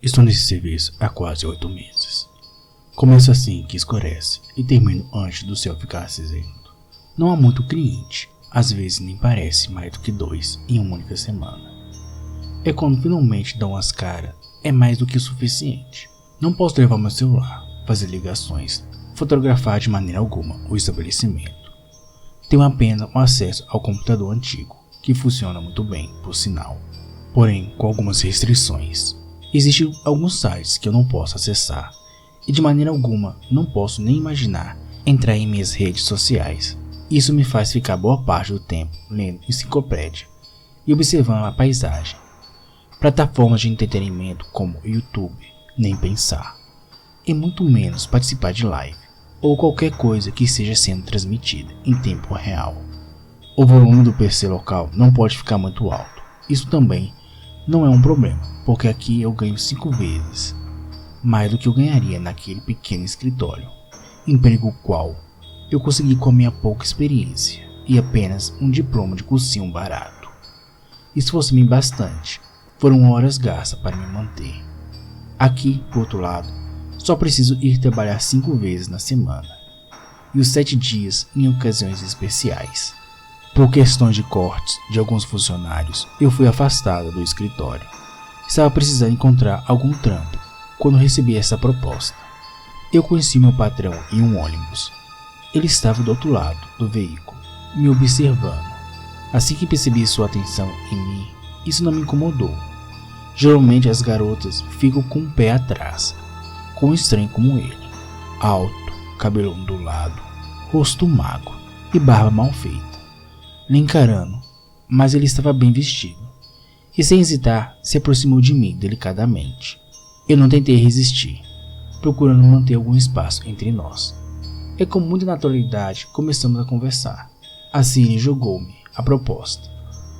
Estou nesse serviço há quase 8 meses. Começo assim que escurece e termino antes do céu ficar cinzento. Não há muito cliente, às vezes nem parece mais do que 2 em uma única semana. É quando finalmente dão as caras, é mais do que suficiente. Não posso levar meu celular, fazer ligações, fotografar de maneira alguma o estabelecimento. Tenho apenas um acesso ao computador antigo, que funciona muito bem, por sinal, porém com algumas restrições. Existem alguns sites que eu não posso acessar e de maneira alguma não posso nem imaginar entrar em minhas redes sociais. Isso me faz ficar boa parte do tempo lendo enciclopédia e observando a paisagem. Plataformas de entretenimento como YouTube, nem pensar. E muito menos participar de live ou qualquer coisa que esteja sendo transmitida em tempo real. O volume do PC local não pode ficar muito alto. Isso também não é um problema, porque aqui eu ganho 5 vezes mais do que eu ganharia naquele pequeno escritório, emprego qual eu consegui com a minha pouca experiência e apenas um diploma de cursinho barato. Esforcei-me bastante, foram horas gastas para me manter. Aqui, por outro lado, só preciso ir trabalhar 5 vezes na semana, e os 7 dias em ocasiões especiais. Por questões de cortes de alguns funcionários, eu fui afastado do escritório. Estava precisando encontrar algum trampo quando recebi essa proposta. Eu conheci meu patrão em um ônibus. Ele estava do outro lado do veículo, me observando. Assim que percebi sua atenção em mim, isso não me incomodou. Geralmente as garotas ficam com o pé atrás, com um estranho como ele, alto, cabelo ondulado, rosto magro e barba mal feita. Me encarando, mas ele estava bem vestido, e sem hesitar se aproximou de mim delicadamente. Eu não tentei resistir, procurando manter algum espaço entre nós. E com muita naturalidade começamos a conversar. Assim ele jogou-me a proposta.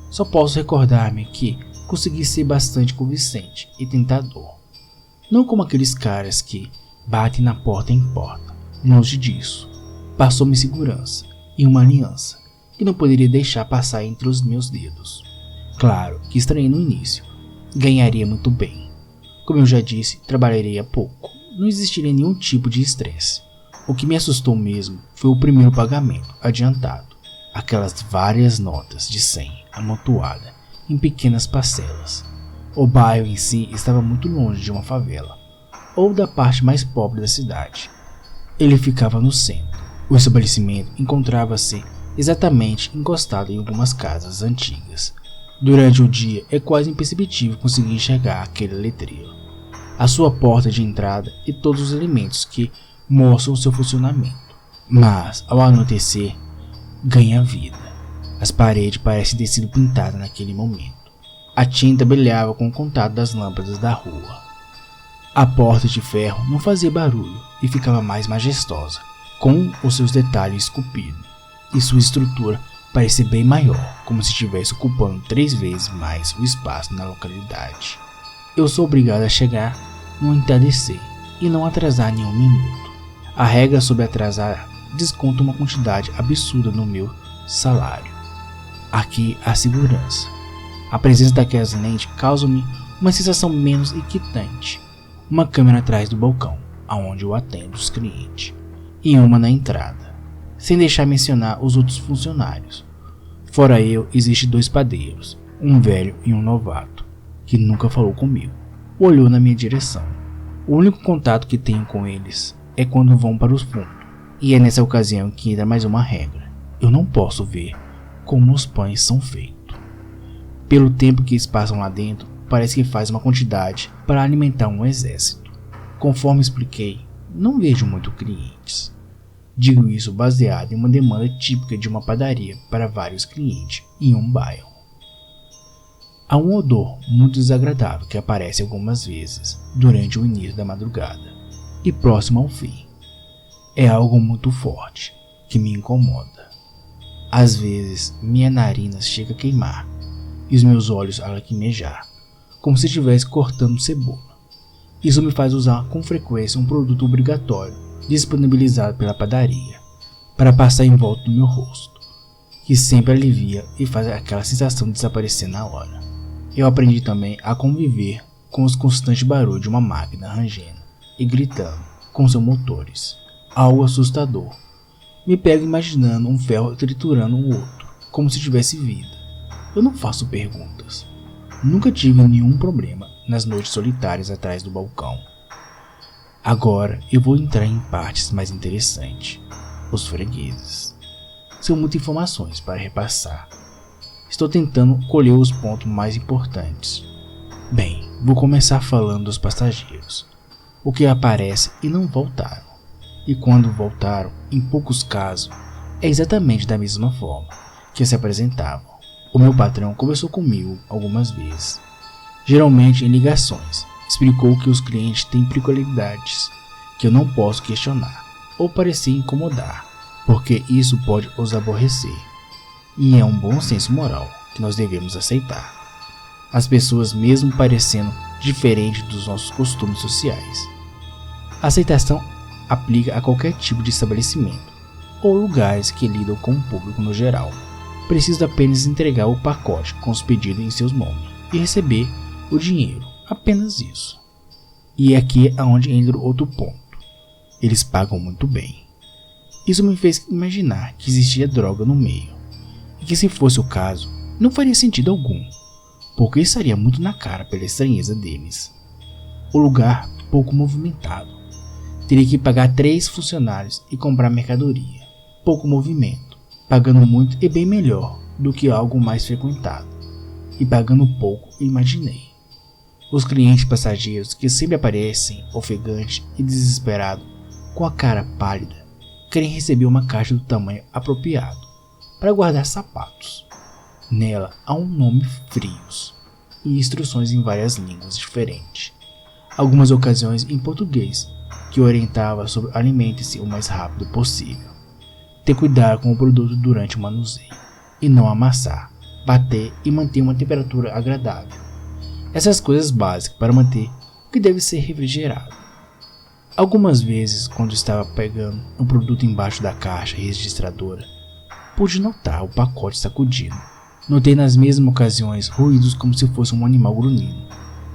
Só posso recordar-me que consegui ser bastante convincente e tentador. Não como aqueles caras que batem na porta em porta. Longe disso. Passou-me segurança e uma aliança que não poderia deixar passar entre os meus dedos. Claro que estranhei no início. Ganharia muito bem. Como eu já disse, trabalharia pouco. Não existiria nenhum tipo de estresse. O que me assustou mesmo foi o primeiro pagamento adiantado. Aquelas várias notas de 100 amontoadas em pequenas parcelas. O bairro em si estava muito longe de uma favela, ou da parte mais pobre da cidade. Ele ficava no centro. O estabelecimento encontrava-se exatamente encostado em algumas casas antigas. Durante o dia é quase imperceptível conseguir enxergar aquele letreiro, a sua porta de entrada e todos os elementos que mostram o seu funcionamento. Mas ao anoitecer, ganha vida. As paredes parecem ter sido pintadas naquele momento. A tinta brilhava com o contato das lâmpadas da rua. A porta de ferro não fazia barulho e ficava mais majestosa, com os seus detalhes esculpidos. E sua estrutura parecia bem maior, como se estivesse ocupando 3 vezes mais o espaço na localidade. Eu sou obrigado a chegar no entardecer e não atrasar nenhum minuto. A regra sobre atrasar desconta uma quantidade absurda no meu salário. Aqui há segurança. A presença daquelas lentes causa-me uma sensação menos inquietante. Uma câmera atrás do balcão, aonde eu atendo os clientes, e uma na entrada. Sem deixar mencionar os outros funcionários. Fora eu, existem 2 padeiros, um velho e um novato, que nunca falou comigo, olhou na minha direção. O único contato que tenho com eles é quando vão para os fundos, e é nessa ocasião que entra mais uma regra. Eu não posso ver como os pães são feitos. Pelo tempo que eles passam lá dentro, parece que faz uma quantidade para alimentar um exército. Conforme expliquei, não vejo muito clientes. Digo isso baseado em uma demanda típica de uma padaria para vários clientes em um bairro. Há um odor muito desagradável que aparece algumas vezes durante o início da madrugada e próximo ao fim. É algo muito forte que me incomoda. Às vezes minha narina chega a queimar e os meus olhos a lacrimejar, como se estivesse cortando cebola. Isso me faz usar com frequência um produto obrigatório disponibilizado pela padaria para passar em volta do meu rosto, que sempre alivia e faz aquela sensação de desaparecer na hora. Eu aprendi também a conviver com os constantes barulhos de uma máquina rangendo e gritando com seus motores. Algo assustador. Me pego imaginando um ferro triturando um outro, como se tivesse vida. Eu não faço perguntas. Nunca tive nenhum problema nas noites solitárias atrás do balcão. Agora eu vou entrar em partes mais interessantes. Os fregueses. São muitas informações para repassar. Estou tentando colher os pontos mais importantes. Bem, vou começar falando dos passageiros. O que aparece e não voltaram. E quando voltaram, em poucos casos, é exatamente da mesma forma que se apresentavam. O meu patrão conversou comigo algumas vezes, geralmente em ligações. Explicou que os clientes têm peculiaridades que eu não posso questionar ou parecer incomodar, porque isso pode os aborrecer. E é um bom senso moral que nós devemos aceitar. As pessoas mesmo parecendo diferentes dos nossos costumes sociais. A aceitação aplica a qualquer tipo de estabelecimento ou lugares que lidam com o público no geral. Preciso apenas entregar o pacote com os pedidos em seus nomes e receber o dinheiro, apenas isso. E aqui é onde entra outro ponto. Eles pagam muito bem. Isso me fez imaginar que existia droga no meio, e que se fosse o caso, não faria sentido algum, porque estaria muito na cara pela estranheza deles. O lugar pouco movimentado. Teria que pagar 3 funcionários e comprar mercadoria. Pouco movimento, pagando muito e bem melhor do que algo mais frequentado. E pagando pouco, imaginei. Os clientes passageiros que sempre aparecem ofegantes e desesperados, com a cara pálida, querem receber uma caixa do tamanho apropriado para guardar sapatos. Nela há um nome Frios e instruções em várias línguas diferentes. Algumas ocasiões em português, que orientava sobre alimente-se o mais rápido possível. Ter cuidado com o produto durante o manuseio e não amassar, bater e manter uma temperatura agradável. Essas coisas básicas para manter o que deve ser refrigerado. Algumas vezes, quando estava pegando um produto embaixo da caixa registradora, pude notar o pacote sacudindo. Notei nas mesmas ocasiões ruídos como se fosse um animal grunhindo.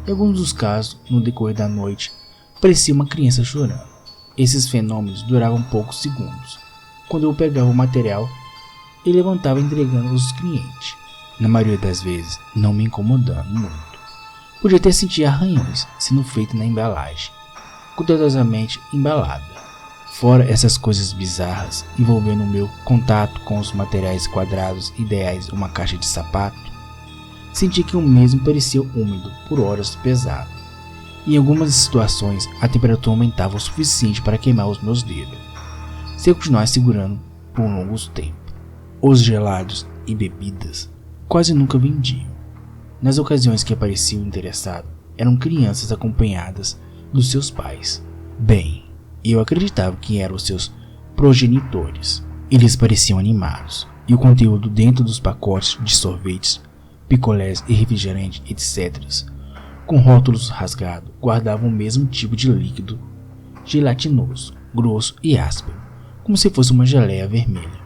Em alguns dos casos, no decorrer da noite, parecia uma criança chorando. Esses fenômenos duravam poucos segundos, quando eu pegava o material e levantava entregando aos clientes, na maioria das vezes não me incomodando muito. Podia até sentir arranhões sendo feitos na embalagem, cuidadosamente embalada. Fora essas coisas bizarras envolvendo o meu contato com os materiais quadrados ideais, uma caixa de sapato, senti que o mesmo parecia úmido por horas pesado. Em algumas situações a temperatura aumentava o suficiente para queimar os meus dedos, se eu continuasse segurando por longos tempos. Os gelados e bebidas quase nunca vendiam. Nas ocasiões que apareciam interessados, eram crianças acompanhadas dos seus pais. Bem, eu acreditava que eram os seus progenitores. Eles pareciam animados, e o conteúdo dentro dos pacotes de sorvetes, picolés e refrigerantes, etc., com rótulos rasgados, guardavam o mesmo tipo de líquido gelatinoso, grosso e áspero, como se fosse uma geleia vermelha,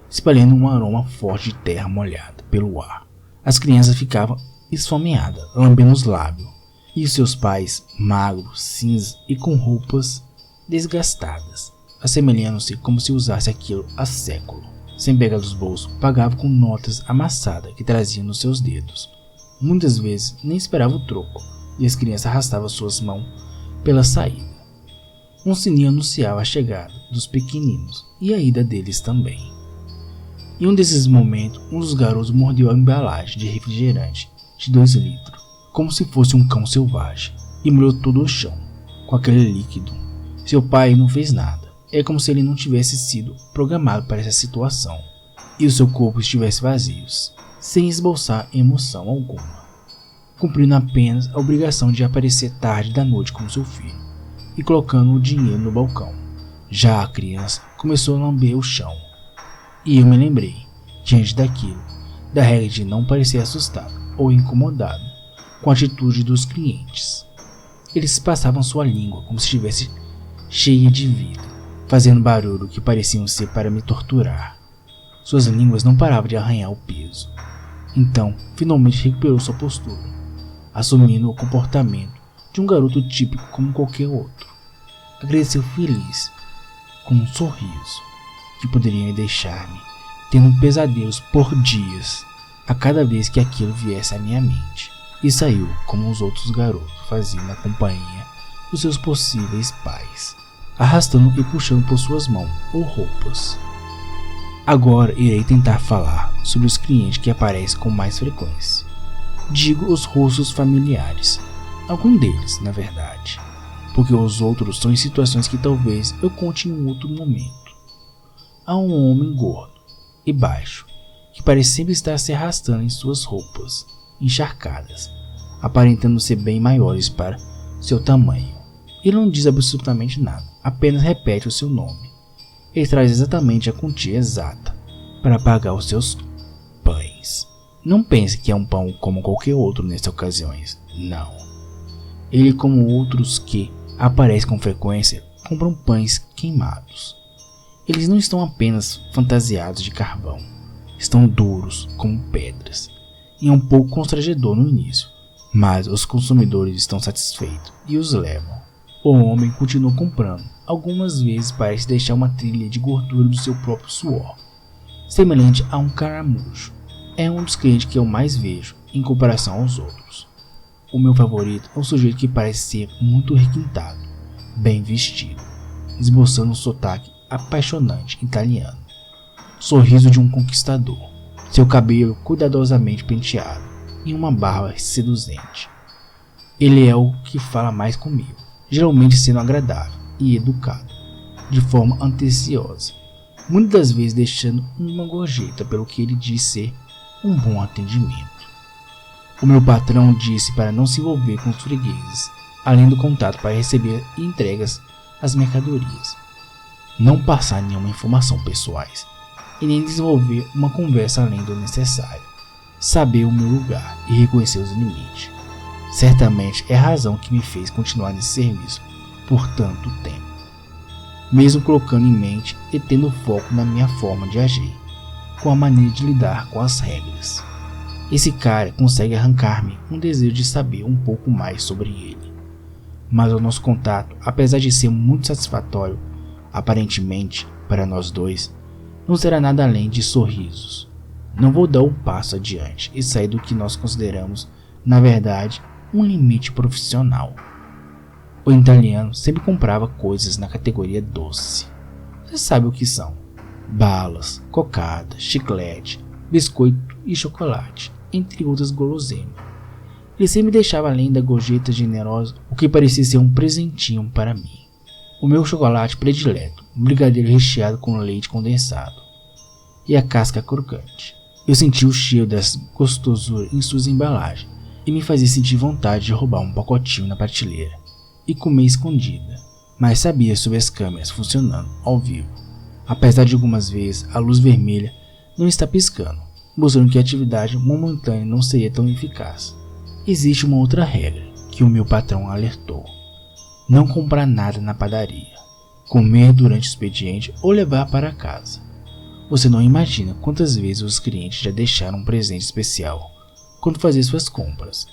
espalhando um aroma forte de terra molhada pelo ar. As crianças ficavam esfomeadas, lambendo os lábios, e os seus pais, magros, cinzas e com roupas desgastadas, assemelhando-se como se usasse aquilo há século. Sem pegar dos bolsos, pagava com notas amassadas que traziam nos seus dedos. Muitas vezes nem esperava o troco, e as crianças arrastavam suas mãos pela saída. Um sininho anunciava a chegada dos pequeninos e a ida deles também. Em um desses momentos, um dos garotos mordeu a embalagem de refrigerante de 2 litros, como se fosse um cão selvagem, e molhou todo o chão com aquele líquido. Seu pai não fez nada. É como se ele não tivesse sido programado para essa situação, e o seu corpo estivesse vazio, sem esboçar emoção alguma, cumprindo apenas a obrigação de aparecer tarde da noite com seu filho, e colocando o dinheiro no balcão. Já a criança começou a lamber o chão, e eu me lembrei, diante daquilo, da regra de não parecer assustado ou incomodado com a atitude dos clientes. Eles passavam sua língua como se estivesse cheia de vida, fazendo barulho que pareciam ser para me torturar. Suas línguas não paravam de arranhar o peso. Então, finalmente recuperou sua postura, assumindo o comportamento de um garoto típico como qualquer outro. Agradeceu feliz, com um sorriso, que poderia deixar-me tendo pesadelos por dias a cada vez que aquilo viesse à minha mente, e saiu como os outros garotos faziam na companhia dos seus possíveis pais, arrastando e puxando por suas mãos ou roupas. Agora irei tentar falar sobre os clientes que aparecem com mais frequência. Digo os rostos familiares, algum deles, na verdade, porque os outros são em situações que talvez eu conte em um outro momento. Há um homem gordo e baixo, que parece sempre estar se arrastando em suas roupas encharcadas, aparentando ser bem maiores para seu tamanho. Ele não diz absolutamente nada, apenas repete o seu nome. Ele traz exatamente a quantia exata para pagar os seus pães. Não pense que é um pão como qualquer outro nessas ocasiões, não. Ele, como outros que aparecem com frequência, compram pães queimados. Eles não estão apenas fantasiados de carvão, estão duros como pedras, e é um pouco constrangedor no início, mas os consumidores estão satisfeitos e os levam. O homem continua comprando, algumas vezes parece deixar uma trilha de gordura do seu próprio suor, semelhante a um caramujo. É um dos clientes que eu mais vejo em comparação aos outros. O meu favorito é um sujeito que parece ser muito requintado, bem vestido, esboçando um sotaque apaixonante italiano, sorriso de um conquistador, seu cabelo cuidadosamente penteado e uma barba seduzente. Ele é o que fala mais comigo, geralmente sendo agradável e educado, de forma atenciosa, muitas das vezes deixando uma gorjeta pelo que ele diz ser um bom atendimento. O meu patrão disse para não se envolver com os fregueses, além do contato para receber entregas às mercadorias, não passar nenhuma informação pessoais e nem desenvolver uma conversa além do necessário, saber o meu lugar e reconhecer os limites. Certamente é a razão que me fez continuar nesse serviço por tanto tempo, mesmo colocando em mente e tendo foco na minha forma de agir, com a maneira de lidar com as regras. Esse cara consegue arrancar-me um desejo de saber um pouco mais sobre ele. Mas o nosso contato, apesar de ser muito satisfatório, aparentemente para nós dois, não será nada além de sorrisos. Não vou dar um passo adiante e sair do que nós consideramos, na verdade, um limite profissional. O italiano sempre comprava coisas na categoria doce. Você sabe o que são: balas, cocada, chiclete, biscoito e chocolate, entre outras guloseimas. Ele sempre deixava além da gorjeta generosa o que parecia ser um presentinho para mim. O meu chocolate predileto, um brigadeiro recheado com leite condensado e a casca crocante. Eu sentia o cheiro dessa gostosura em suas embalagens e me fazia sentir vontade de roubar um pacotinho na prateleira e comer escondida, mas sabia sobre as câmeras funcionando ao vivo, apesar de algumas vezes a luz vermelha não estar piscando, mostrando que a atividade momentânea não seria tão eficaz. Existe uma outra regra que o meu patrão alertou: não comprar nada na padaria, comer durante o expediente ou levar para casa. Você não imagina quantas vezes os clientes já deixaram um presente especial quando faziam suas compras.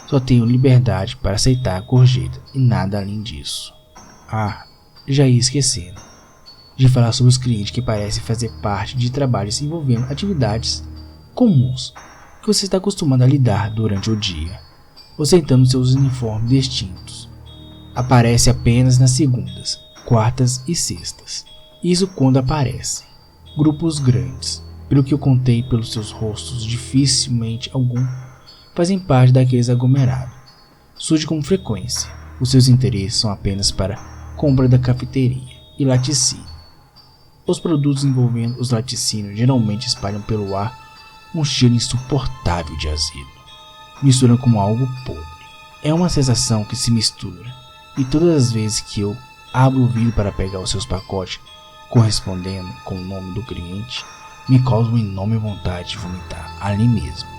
Só tenho liberdade para aceitar a gorjeta e nada além disso. Já ia esquecendo de falar sobre os clientes que parecem fazer parte de trabalhos envolvendo atividades comuns que você está acostumado a lidar durante o dia, ostentando seus uniformes distintos. Aparece apenas nas segundas, quartas e sextas. Isso quando aparecem grupos grandes. Pelo que eu contei pelos seus rostos, dificilmente algum fazem parte daqueles aglomerados. Surge com frequência. Os seus interesses são apenas para compra da cafeteria e laticínio. Os produtos envolvendo os laticínios geralmente espalham pelo ar um cheiro insuportável de azedo. Misturam como algo podre. É uma sensação que se mistura, e todas as vezes que eu abro o vidro para pegar os seus pacotes, correspondendo com o nome do cliente, me causa uma enorme vontade de vomitar ali mesmo.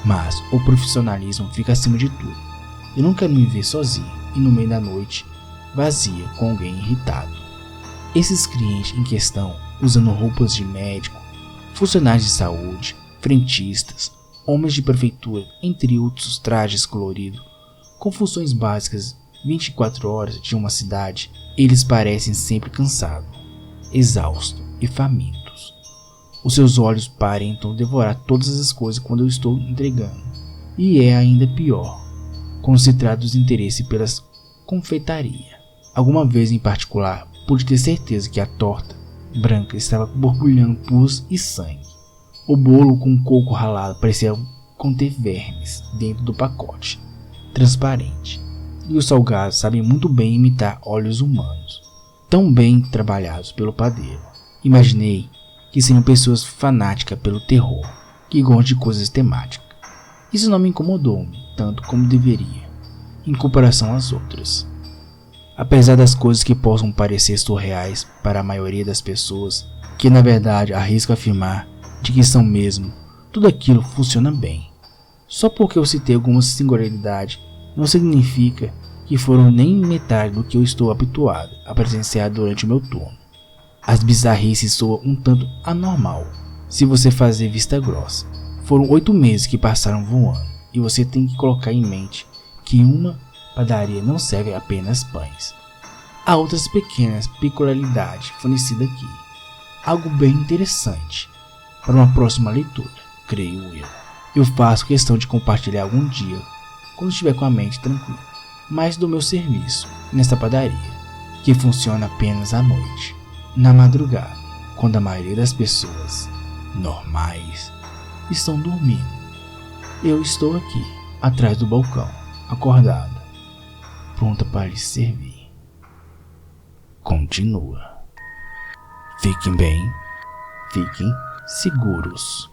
Mas o profissionalismo fica acima de tudo. Eu não quero me ver sozinho e no meio da noite vazia com alguém irritado. Esses clientes em questão, usando roupas de médico, funcionários de saúde, frentistas, homens de prefeitura, entre outros trajes coloridos, Com funções básicas 24 horas de uma cidade, eles parecem sempre cansados, exaustos e famintos. Os seus olhos parentam devorar todas as coisas quando eu estou entregando. E é ainda pior, quando se trata dos interesses pelas confeitaria. Alguma vez em particular, pude ter certeza que a torta branca estava borbulhando pus e sangue. O bolo com coco ralado parecia conter vermes dentro do pacote, transparente. E os salgados sabem muito bem imitar óleos humanos, tão bem trabalhados pelo padeiro. Imaginei que seriam pessoas fanáticas pelo terror, que gostam de coisas temáticas. Isso não me incomodou-me tanto como deveria, em comparação às outras. Apesar das coisas que possam parecer surreais para a maioria das pessoas, que na verdade arrisco afirmar de que são mesmo, tudo aquilo funciona bem. Só porque eu citei alguma singularidade não significa que foram nem metade do que eu estou habituado a presenciar durante o meu turno. As bizarrices soam um tanto anormal se você fazer vista grossa. Foram 8 meses que passaram voando e você tem que colocar em mente que uma padaria não serve apenas pães. Há outras pequenas peculiaridades fornecidas aqui. Algo bem interessante para uma próxima leitura, creio eu. Eu faço questão de compartilhar algum dia, quando estiver com a mente tranquila, mais do meu serviço nesta padaria, que funciona apenas à noite, na madrugada, quando a maioria das pessoas normais estão dormindo. Eu estou aqui, atrás do balcão, acordada, pronta para lhe servir. Continua. Fiquem bem, fiquem seguros.